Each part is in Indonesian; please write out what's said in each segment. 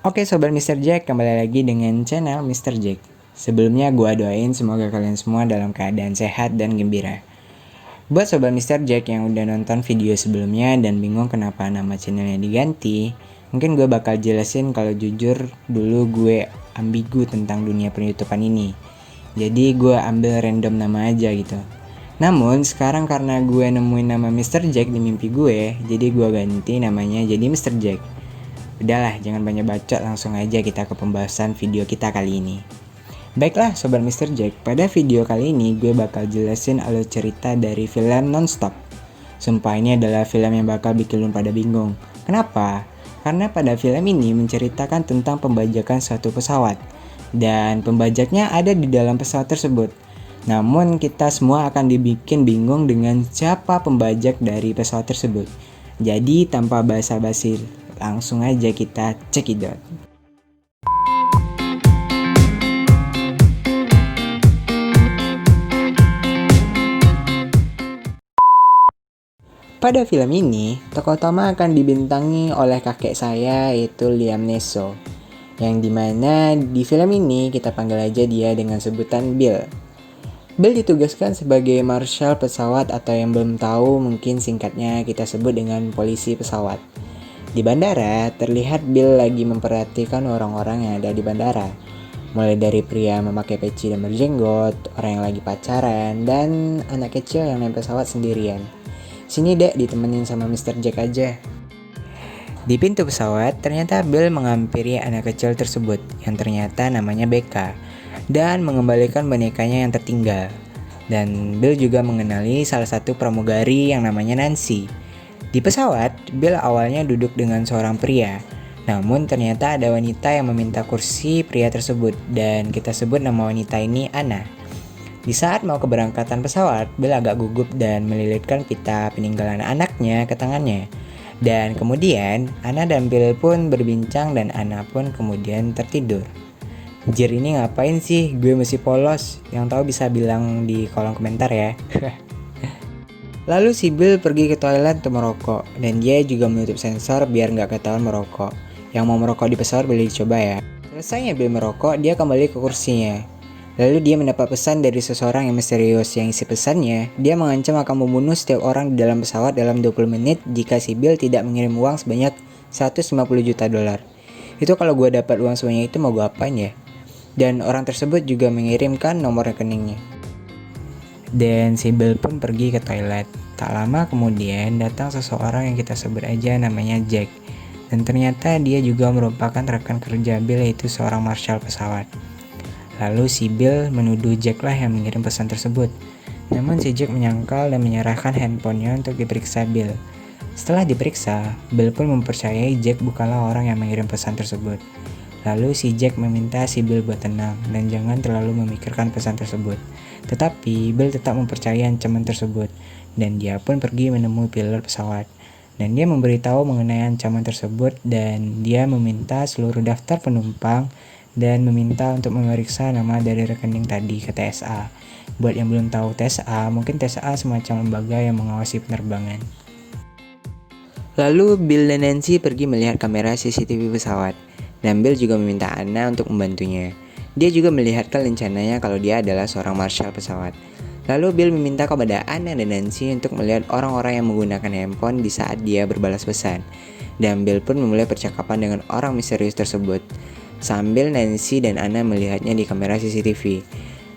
Oke Sobat Mr. Jack, kembali lagi dengan channel Mr. Jack. Sebelumnya gue doain semoga kalian semua dalam keadaan sehat dan gembira. Buat Sobat Mr. Jack yang udah nonton video sebelumnya dan bingung kenapa nama channelnya diganti, mungkin gue bakal jelasin kalau jujur dulu gue ambigu tentang dunia penyutupan ini. Jadi gue ambil random nama aja gitu. Namun sekarang karena gue nemuin nama Mr. Jack di mimpi gue, jadi gue ganti namanya jadi Mr. Jack. Udahlah, jangan banyak bacot, langsung aja kita ke pembahasan video kita kali ini. Baiklah Sobat Mr. Jack, pada video kali ini gue bakal jelasin alur cerita dari film Nonstop. Sumpah ini adalah film yang bakal bikin lu pada bingung. Kenapa? Karena pada film ini menceritakan tentang pembajakan suatu pesawat. Dan pembajaknya ada di dalam pesawat tersebut. Namun kita semua akan dibikin bingung dengan siapa pembajak dari pesawat tersebut. Jadi tanpa basa-basi, langsung aja kita cekidot. Pada film ini, tokoh utama akan dibintangi oleh kakek saya yaitu Liam Neeson. Yang dimana di film ini kita panggil aja dia dengan sebutan Bill. Bill ditugaskan sebagai marshal pesawat atau yang belum tahu mungkin singkatnya kita sebut dengan polisi pesawat. Di bandara, terlihat Bill lagi memperhatikan orang-orang yang ada di bandara. Mulai dari pria memakai peci dan berjenggot, orang yang lagi pacaran, dan anak kecil yang naik pesawat sendirian. Sini dek, ditemenin sama Mr. Jack aja. Di pintu pesawat, ternyata Bill menghampiri anak kecil tersebut, yang ternyata namanya Becca, dan mengembalikan bonekanya yang tertinggal. Dan Bill juga mengenali salah satu pramugari yang namanya Nancy. Di pesawat, Bill awalnya duduk dengan seorang pria. Namun ternyata ada wanita yang meminta kursi pria tersebut dan kita sebut nama wanita ini Anna. Di saat mau keberangkatan pesawat, Bill agak gugup dan melilitkan pita peninggalan anaknya ke tangannya. Dan kemudian Anna dan Bill pun berbincang dan Anna pun kemudian tertidur. Jir ini ngapain sih? Gue masih polos. Yang tahu bisa bilang di kolom komentar ya. Lalu si Bill pergi ke toilet untuk merokok, dan dia juga menutup sensor biar nggak ketahuan merokok. Yang mau merokok di pesawat boleh dicoba ya. Selesainya Bill merokok, dia kembali ke kursinya. Lalu dia mendapat pesan dari seseorang yang misterius yang isi pesannya, dia mengancam akan membunuh setiap orang di dalam pesawat dalam 20 menit jika si Bill tidak mengirim uang sebanyak 150 juta dolar. Itu kalau gue dapat uang sebanyak itu mau gue apain ya? Dan orang tersebut juga mengirimkan nomor rekeningnya. Dan si Bill pun pergi ke toilet. Tak lama kemudian datang seseorang yang kita sebut aja namanya Jack. Dan ternyata dia juga merupakan rekan kerja Bill yaitu seorang marshal pesawat. Lalu si Bill menuduh Jack lah yang mengirim pesan tersebut. Namun si Jack menyangkal dan menyerahkan handphonenya untuk diperiksa Bill. Setelah diperiksa, Bill pun mempercayai Jack bukanlah orang yang mengirim pesan tersebut. Lalu si Jack meminta si Bill buat tenang dan jangan terlalu memikirkan pesan tersebut. Tetapi Bill tetap mempercayai ancaman tersebut dan dia pun pergi menemui pilot pesawat. Dan dia memberitahu mengenai ancaman tersebut dan dia meminta seluruh daftar penumpang dan meminta untuk memeriksa nama dari rekening tadi ke TSA. Buat yang belum tahu TSA, mungkin TSA semacam lembaga yang mengawasi penerbangan. Lalu Bill dan Nancy pergi melihat kamera CCTV pesawat. Dan Bill juga meminta Anna untuk membantunya. Dia juga melihatkan rencananya kalau dia adalah seorang marshal pesawat. Lalu Bill meminta kepada Anna dan Nancy untuk melihat orang-orang yang menggunakan handphone di saat dia berbalas pesan. Dan Bill pun memulai percakapan dengan orang misterius tersebut. Sambil Nancy dan Anna melihatnya di kamera CCTV.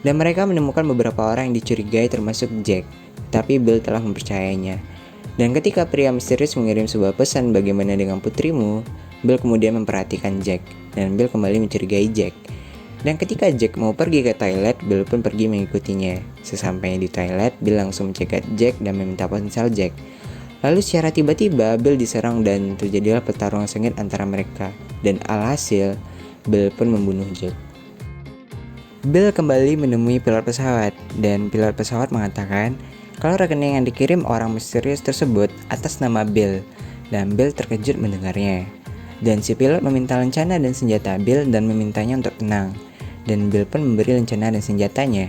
Dan mereka menemukan beberapa orang yang dicurigai termasuk Jack. Tapi Bill telah mempercayainya. Dan ketika pria misterius mengirim sebuah pesan bagaimana dengan putrimu, Bill kemudian memperhatikan Jack, dan Bill kembali mencurigai Jack. Dan ketika Jack mau pergi ke toilet, Bill pun pergi mengikutinya. Sesampainya di toilet, Bill langsung mencegat Jack dan meminta ponsel Jack. Lalu secara tiba-tiba, Bill diserang dan terjadilah pertarungan sengit antara mereka. Dan alhasil, Bill pun membunuh Jack. Bill kembali menemui pilot pesawat, dan pilot pesawat mengatakan kalau rekening yang dikirim orang misterius tersebut atas nama Bill. Dan Bill terkejut mendengarnya. Dan si pilot meminta lencana dan senjata Bill dan memintanya untuk tenang. Dan Bill pun memberi lencana dan senjatanya.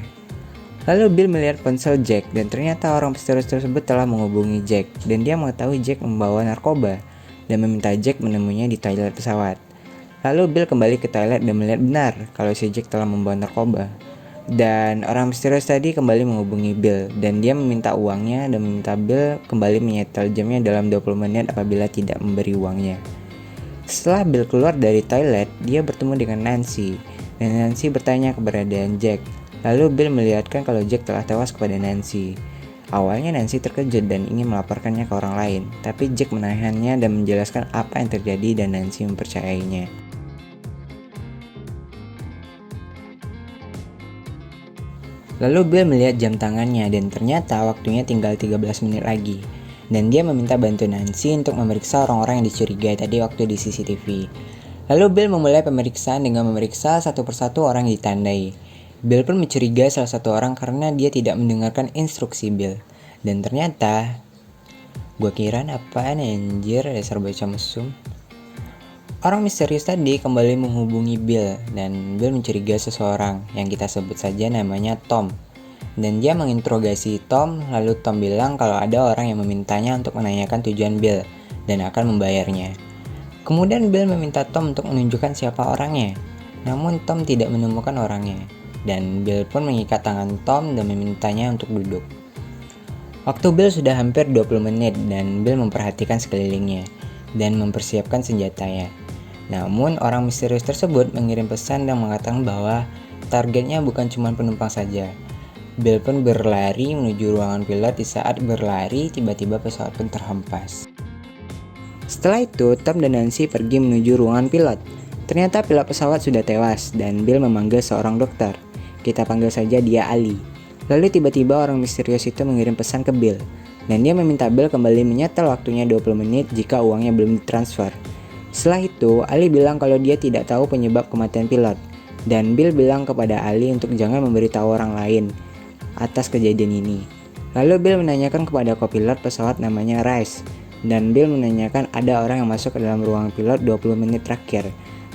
Lalu Bill melihat ponsel Jack dan ternyata orang misterius tersebut telah menghubungi Jack. Dan dia mengetahui Jack membawa narkoba dan meminta Jack menemuinya di toilet pesawat. Lalu Bill kembali ke toilet dan melihat benar kalau si Jack telah membawa narkoba. Dan orang misterius tadi kembali menghubungi Bill dan dia meminta uangnya dan meminta Bill kembali menyetel jamnya dalam 20 menit apabila tidak memberi uangnya. Setelah Bill keluar dari toilet, dia bertemu dengan Nancy dan Nancy bertanya keberadaan Jack. Lalu Bill melihatkan kalau Jack telah tewas kepada Nancy. Awalnya Nancy terkejut dan ingin melaporkannya ke orang lain, tapi Jack menahannya dan menjelaskan apa yang terjadi dan Nancy mempercayainya. Lalu Bill melihat jam tangannya dan ternyata waktunya tinggal 13 menit lagi. Dan dia meminta bantuan Nancy untuk memeriksa orang-orang yang dicurigai tadi waktu di CCTV. Lalu Bill memulai pemeriksaan dengan memeriksa satu persatu orang yang ditandai. Bill pun mencurigai salah satu orang karena dia tidak mendengarkan instruksi Bill. Dan ternyata, gua kira apaan anjir, dasar bocah mesum. Orang misterius tadi kembali menghubungi Bill dan Bill mencurigai seseorang yang kita sebut saja namanya Tom. Dan dia menginterogasi Tom, lalu Tom bilang kalau ada orang yang memintanya untuk menanyakan tujuan Bill dan akan membayarnya. Kemudian Bill meminta Tom untuk menunjukkan siapa orangnya, namun Tom tidak menemukan orangnya. Dan Bill pun mengikat tangan Tom dan memintanya untuk duduk. Waktu Bill sudah hampir 20 menit dan Bill memperhatikan sekelilingnya dan mempersiapkan senjatanya. Namun orang misterius tersebut mengirim pesan dan mengatakan bahwa targetnya bukan cuma penumpang saja. Bill pun berlari menuju ruangan pilot. Di saat berlari, tiba-tiba pesawat pun terhempas. Setelah itu, Tom dan Nancy pergi menuju ruangan pilot. Ternyata pilot pesawat sudah tewas dan Bill memanggil seorang dokter. Kita panggil saja dia Ali. Lalu tiba-tiba orang misterius itu mengirim pesan ke Bill. Dan dia meminta Bill kembali menyetel waktunya 20 menit jika uangnya belum ditransfer. Setelah itu, Ali bilang kalau dia tidak tahu penyebab kematian pilot. Dan Bill bilang kepada Ali untuk jangan memberitahu orang lain atas kejadian ini. Lalu Bill menanyakan kepada kopilot pesawat namanya Rice. Dan Bill menanyakan ada orang yang masuk ke dalam ruang pilot 20 menit terakhir.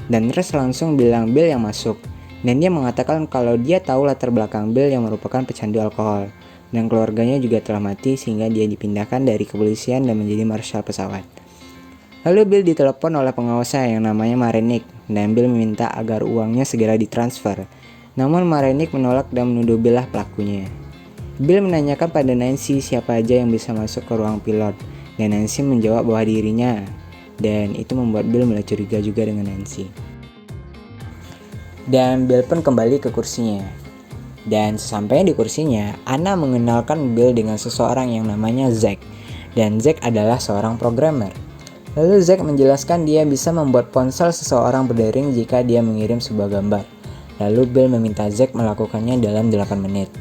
Dan Rice langsung bilang Bill yang masuk. Dan dia mengatakan kalau dia tahu latar belakang Bill yang merupakan pecandu alkohol. Dan keluarganya juga telah mati sehingga dia dipindahkan dari kepolisian dan menjadi marshal pesawat. Lalu Bill ditelepon oleh pengawasnya yang namanya Marenik dan Bill meminta agar uangnya segera ditransfer. Namun Marenik menolak dan menuduh Bill lah pelakunya. Bill menanyakan pada Nancy siapa aja yang bisa masuk ke ruang pilot dan Nancy menjawab bahwa dirinya. Dan itu membuat Bill mulai curiga juga dengan Nancy. Dan Bill pun kembali ke kursinya. Dan sesampainya di kursinya, Anna mengenalkan Bill dengan seseorang yang namanya Zack. Dan Zack adalah seorang programmer. Lalu Zack menjelaskan dia bisa membuat ponsel seseorang berdering jika dia mengirim sebuah gambar. Lalu Bill meminta Zack melakukannya dalam 8 menit.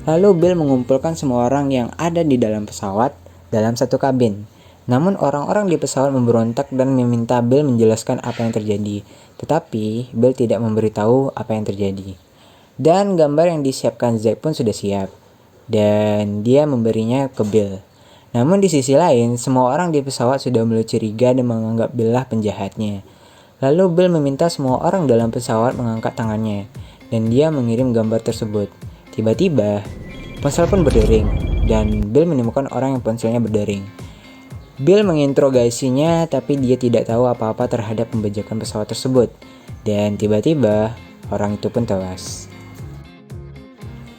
Lalu Bill mengumpulkan semua orang yang ada di dalam pesawat dalam satu kabin. Namun orang-orang di pesawat memberontak dan meminta Bill menjelaskan apa yang terjadi. Tetapi Bill tidak memberitahu apa yang terjadi. Dan gambar yang disiapkan Zack pun sudah siap. Dan dia memberinya ke Bill. Namun di sisi lain, semua orang di pesawat sudah mulai curiga dan menganggap Bill lah penjahatnya. Lalu Bill meminta semua orang dalam pesawat mengangkat tangannya, dan dia mengirim gambar tersebut. Tiba-tiba, ponsel pun berdering, dan Bill menemukan orang yang ponselnya berdering. Bill menginterogasinya, tapi dia tidak tahu apa-apa terhadap pembajakan pesawat tersebut. Dan tiba-tiba, orang itu pun tewas.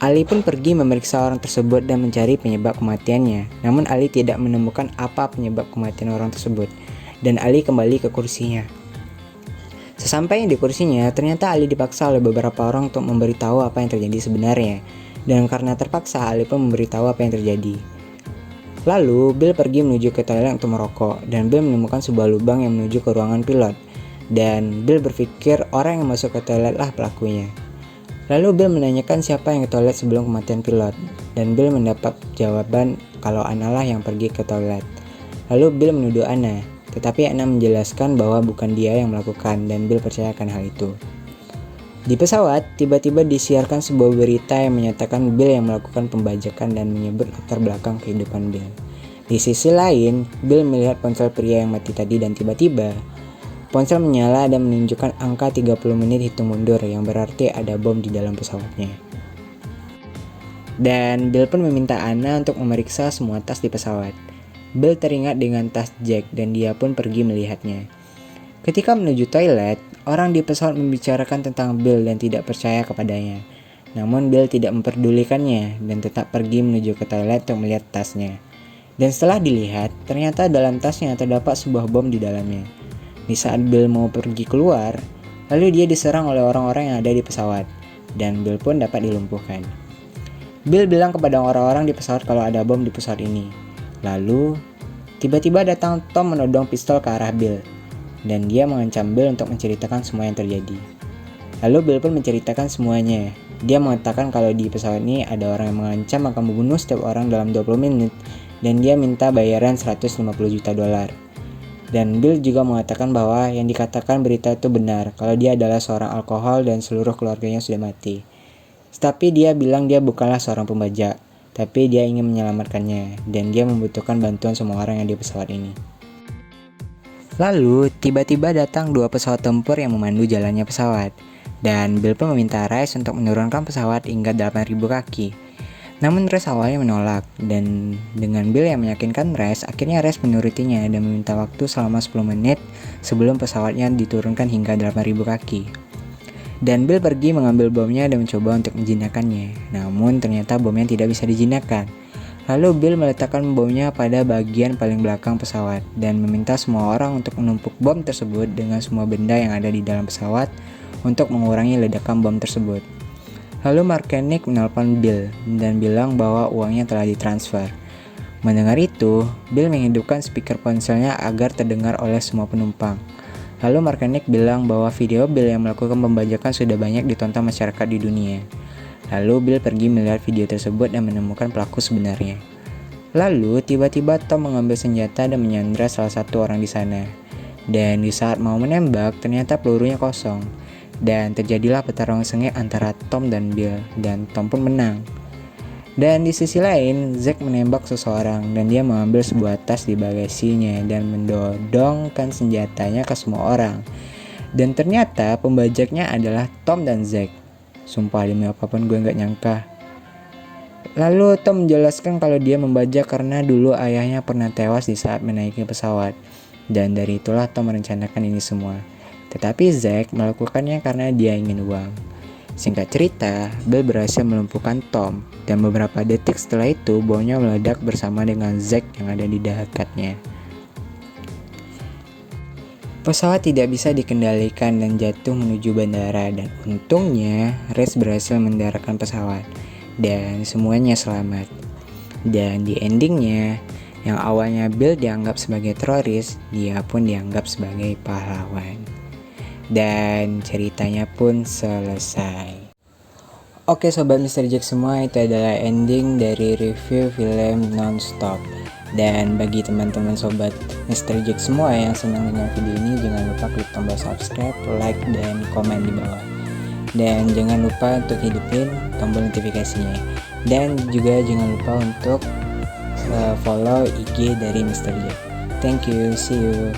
Ali pun pergi memeriksa orang tersebut dan mencari penyebab kematiannya. Namun Ali tidak menemukan apa penyebab kematian orang tersebut. Dan Ali kembali ke kursinya. Sesampainya di kursinya, ternyata Ali dipaksa oleh beberapa orang untuk memberitahu apa yang terjadi sebenarnya. Dan karena terpaksa, Ali pun memberitahu apa yang terjadi. Lalu, Bill pergi menuju ke toilet untuk merokok. Dan Bill menemukan sebuah lubang yang menuju ke ruangan pilot. Dan Bill berpikir orang yang masuk ke toilet lah pelakunya. Lalu Bill menanyakan siapa yang ke toilet sebelum kematian pilot, dan Bill mendapat jawaban kalau Anna lah yang pergi ke toilet. Lalu Bill menuduh Anna, tetapi Anna menjelaskan bahwa bukan dia yang melakukan dan Bill percayakan hal itu. Di pesawat, tiba-tiba disiarkan sebuah berita yang menyatakan Bill yang melakukan pembajakan dan menyebut latar belakang kehidupan Bill. Di sisi lain, Bill melihat ponsel pria yang mati tadi dan tiba-tiba ponsel menyala dan menunjukkan angka 30 menit hitung mundur yang berarti ada bom di dalam pesawatnya. Dan Bill pun meminta Anna untuk memeriksa semua tas di pesawat. Bill teringat dengan tas Jack dan dia pun pergi melihatnya. Ketika menuju toilet, orang di pesawat membicarakan tentang Bill dan tidak percaya kepadanya. Namun Bill tidak memperdulikannya dan tetap pergi menuju ke toilet untuk melihat tasnya. Dan setelah dilihat, ternyata dalam tasnya terdapat sebuah bom di dalamnya. Di saat Bill mau pergi keluar, lalu dia diserang oleh orang-orang yang ada di pesawat, dan Bill pun dapat dilumpuhkan. Bill bilang kepada orang-orang di pesawat kalau ada bom di pesawat ini. Lalu, tiba-tiba datang Tom menodong pistol ke arah Bill, dan dia mengancam Bill untuk menceritakan semua yang terjadi. Lalu Bill pun menceritakan semuanya. Dia mengatakan kalau di pesawat ini ada orang yang mengancam akan membunuh setiap orang dalam 20 menit, dan dia minta bayaran 150 juta dolar. Dan Bill juga mengatakan bahwa yang dikatakan berita itu benar, kalau dia adalah seorang alkohol dan seluruh keluarganya sudah mati. Tapi dia bilang dia bukanlah seorang pembajak, tapi dia ingin menyelamatkannya, dan dia membutuhkan bantuan semua orang yang di pesawat ini. Lalu, tiba-tiba datang 2 pesawat tempur yang memandu jalannya pesawat, dan Bill pun meminta Rex untuk menurunkan pesawat hingga 8.000 kaki. Namun Rex awalnya menolak, dan dengan Bill yang meyakinkan Rex, akhirnya Rex menurutinya dan meminta waktu selama 10 menit sebelum pesawatnya diturunkan hingga 8.000 kaki. Dan Bill pergi mengambil bomnya dan mencoba untuk menjinakkannya, namun ternyata bomnya tidak bisa dijinakkan. Lalu Bill meletakkan bomnya pada bagian paling belakang pesawat dan meminta semua orang untuk menumpuk bom tersebut dengan semua benda yang ada di dalam pesawat untuk mengurangi ledakan bom tersebut. Lalu mekanik menelpon Bill dan bilang bahwa uangnya telah ditransfer. Mendengar itu, Bill menghidupkan speaker ponselnya agar terdengar oleh semua penumpang. Lalu mekanik bilang bahwa video Bill yang melakukan pembajakan sudah banyak ditonton masyarakat di dunia. Lalu Bill pergi melihat video tersebut dan menemukan pelaku sebenarnya. Lalu tiba-tiba Tom mengambil senjata dan menyandra salah satu orang di sana. Dan di saat mau menembak, ternyata pelurunya kosong. Dan terjadilah pertarungan sengit antara Tom dan Bill, dan Tom pun menang. Dan di sisi lain, Zack menembak seseorang dan dia mengambil sebuah tas di bagasinya dan mendodongkan senjatanya ke semua orang. Dan ternyata pembajaknya adalah Tom dan Zack. Sumpah demi apapun gue gak nyangka. Lalu Tom menjelaskan kalau dia membajak karena dulu ayahnya pernah tewas di saat menaiki pesawat. Dan dari itulah Tom merencanakan ini semua. Tetapi Zack melakukannya karena dia ingin uang. Singkat cerita, Bill berhasil melumpuhkan Tom, dan beberapa detik setelah itu bomnya meledak bersama dengan Zack yang ada di dekatnya. Pesawat tidak bisa dikendalikan dan jatuh menuju bandara, dan untungnya Rex berhasil mendaratkan pesawat, dan semuanya selamat. Dan di endingnya, yang awalnya Bill dianggap sebagai teroris, dia pun dianggap sebagai pahlawan. Dan ceritanya pun selesai. Oke sobat Mr. Jack semua, itu adalah ending dari review film Non-Stop. Dan bagi teman-teman sobat Mr. Jack semua yang senang dengan video ini, jangan lupa klik tombol subscribe, like, dan komen di bawah. Dan jangan lupa untuk hidupin tombol notifikasinya. Dan juga jangan lupa untuk follow IG dari Mr. Jack. Thank you, see you.